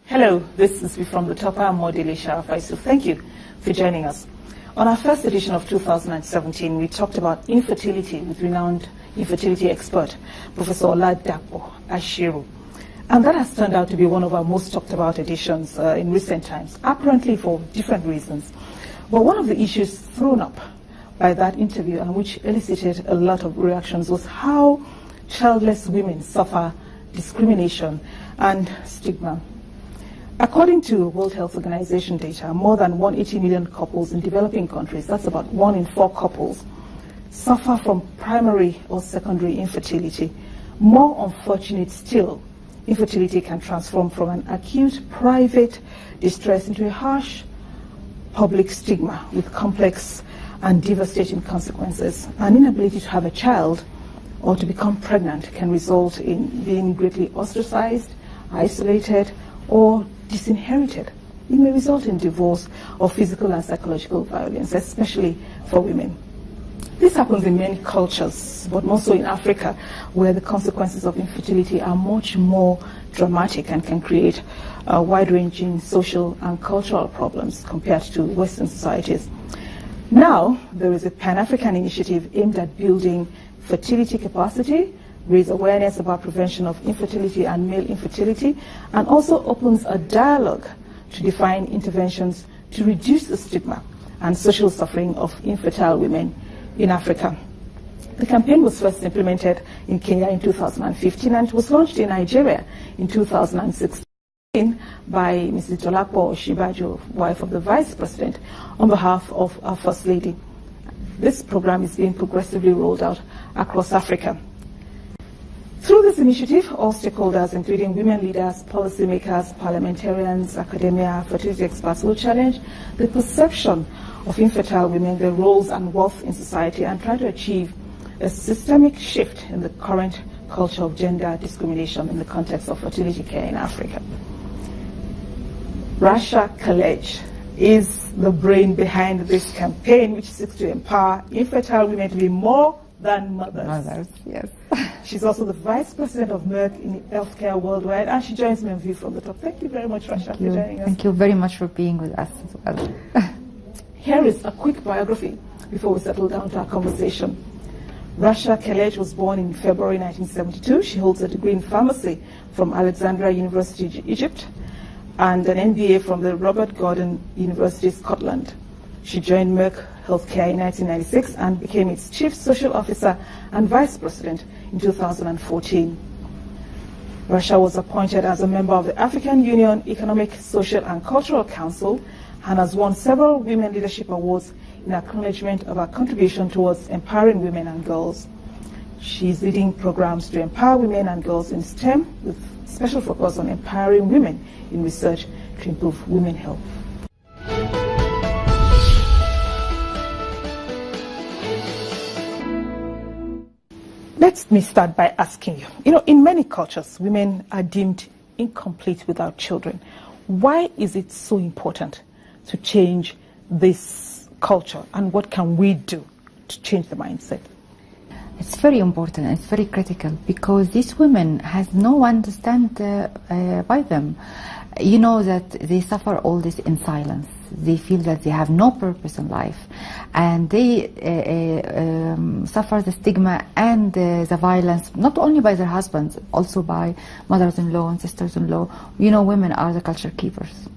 Hello, this is from the Topper Modele Sharafa. So thank you for joining us. On our first edition of 2017, we talked about infertility with renowned infertility expert, Professor Oladapo Ashiru. And that has turned out to be one of our most talked about editions in recent times, apparently for different reasons. But one of the issues thrown up by that interview, and which elicited a lot of reactions, was how childless women suffer discrimination and stigma. According to World Health Organization data, more than 180 million couples in developing countries, that's about 1 in 4 couples, suffer from primary or secondary infertility. More unfortunate still, infertility can transform from an acute private distress into a harsh public stigma with complex and devastating consequences. An inability to have a child or to become pregnant can result in being greatly ostracized, isolated, or disinherited. It may result in divorce or physical and psychological violence, especially for women. This happens in many cultures, but more so in Africa, where the consequences of infertility are much more dramatic and can create wide-ranging social and cultural problems compared to Western societies. Now, there is a Pan-African initiative aimed at building fertility capacity, raise awareness about prevention of infertility and male infertility, and also opens a dialogue to define interventions to reduce the stigma and social suffering of infertile women in Africa. The campaign was first implemented in Kenya in 2015 and was launched in Nigeria in 2016 by Mrs. Dolapo Oshibajo, wife of the Vice President, on behalf of our First Lady. This program is being progressively rolled out across Africa. Through this initiative, all stakeholders, including women leaders, policymakers, parliamentarians, academia, fertility experts, will challenge the perception of infertile women, their roles and worth in society, and try to achieve a systemic shift in the current culture of gender discrimination in the context of fertility care in Africa. Rasha Kelej is the brain behind this campaign, which seeks to empower infertile women to be more than mothers. Yes. She's also the Vice President of Merck in Healthcare Worldwide, and she joins me on View from the Top. Thank you very much, Rasha, for joining us. Thank you very much for being with us as well. Here is a quick biography before we settle down to our conversation. Rasha Kelej was born in February 1972. She holds a degree in pharmacy from Alexandria University, Egypt, and an MBA from the Robert Gordon University, Scotland. She joined Merck Healthcare in 1996 and became its Chief Social Officer and Vice President in 2014. Rasha was appointed as a member of the African Union Economic, Social and Cultural Council and has won several Women Leadership Awards in acknowledgement of her contribution towards empowering women and girls. She is leading programs to empower women and girls in STEM with special focus on empowering women in research to improve women's health. Let me start by asking you, in many cultures, women are deemed incomplete without children. Why is it so important to change this culture, and what can we do to change the mindset? It's very important, it's very critical, because these women has no one to stand by them. You know that they suffer all this in silence. They feel that they have no purpose in life, and they suffer the stigma and the violence, not only by their husbands, also by mothers-in-law and sisters-in-law. Women are the culture keepers.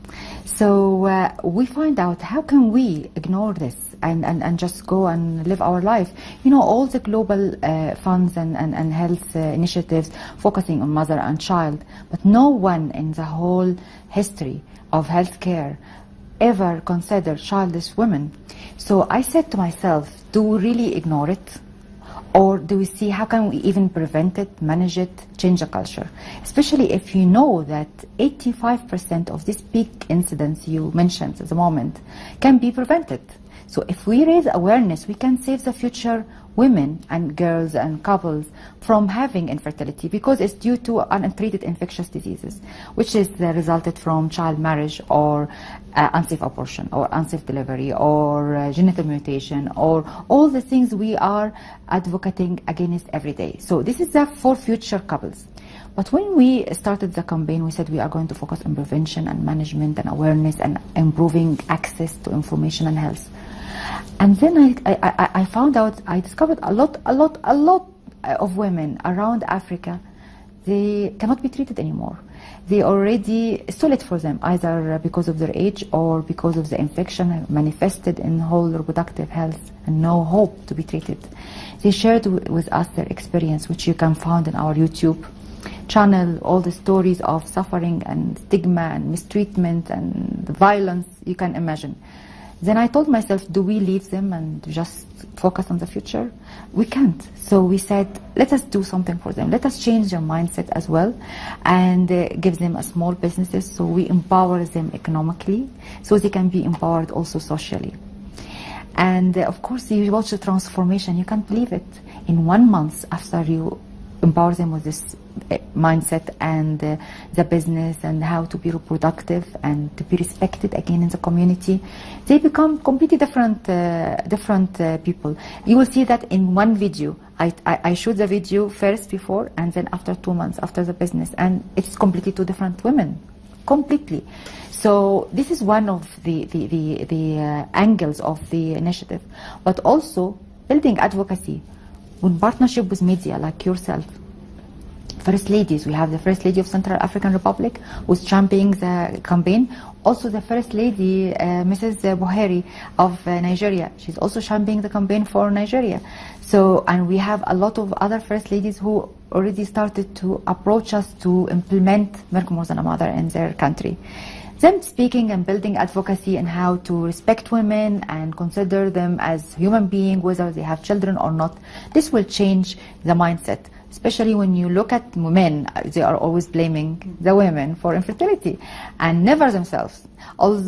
So we find out, how can we ignore this and just go and live our life? All the global funds and health initiatives focusing on mother and child, but no one in the whole history of healthcare ever considered childless women. So I said to myself, do we really ignore it? Or do we see how can we even prevent it, manage it, change the culture? Especially if you know that 85% of these big incidents you mentioned at the moment can be prevented. So if we raise awareness, we can save the future women and girls and couples from having infertility, because it's due to untreated infectious diseases, which is resulted from child marriage or unsafe abortion or unsafe delivery or genital mutation, or all the things we are advocating against every day. So this is for future couples. But when we started the campaign, we said we are going to focus on prevention and management and awareness and improving access to information and health. And then I found out, I discovered a lot of women around Africa, they cannot be treated anymore. They already, it's too late for them, either because of their age or because of the infection manifested in whole reproductive health and no hope to be treated. They shared with us their experience, which you can find in our YouTube channel, all the stories of suffering and stigma and mistreatment and the violence you can imagine. Then I told myself, do we leave them and just focus on the future? We can't. So we said, let us do something for them. Let us change their mindset as well and give them a small businesses, so we empower them economically so they can be empowered also socially. And of course, you watch the transformation. You can't believe it. In 1 month after you empower them with this mindset and the business and how to be reproductive and to be respected again in the community, they become completely different people. You will see that in one video. I shoot the video first before and then after 2 months after the business, and it's completely two different women, completely. So this is one of the angles of the initiative, but also building advocacy in partnership with media like yourself. First ladies, we have the First Lady of Central African Republic who's championing the campaign. Also the First Lady, Mrs. Buhari of Nigeria, she's also championing the campaign for Nigeria. So, and we have a lot of other First Ladies who already started to approach us to implement Merck More Than a Mother in their country. Them speaking and building advocacy and how to respect women and consider them as human beings, whether they have children or not. This will change the mindset. Especially when you look at men, they are always blaming the women for infertility and never themselves. Although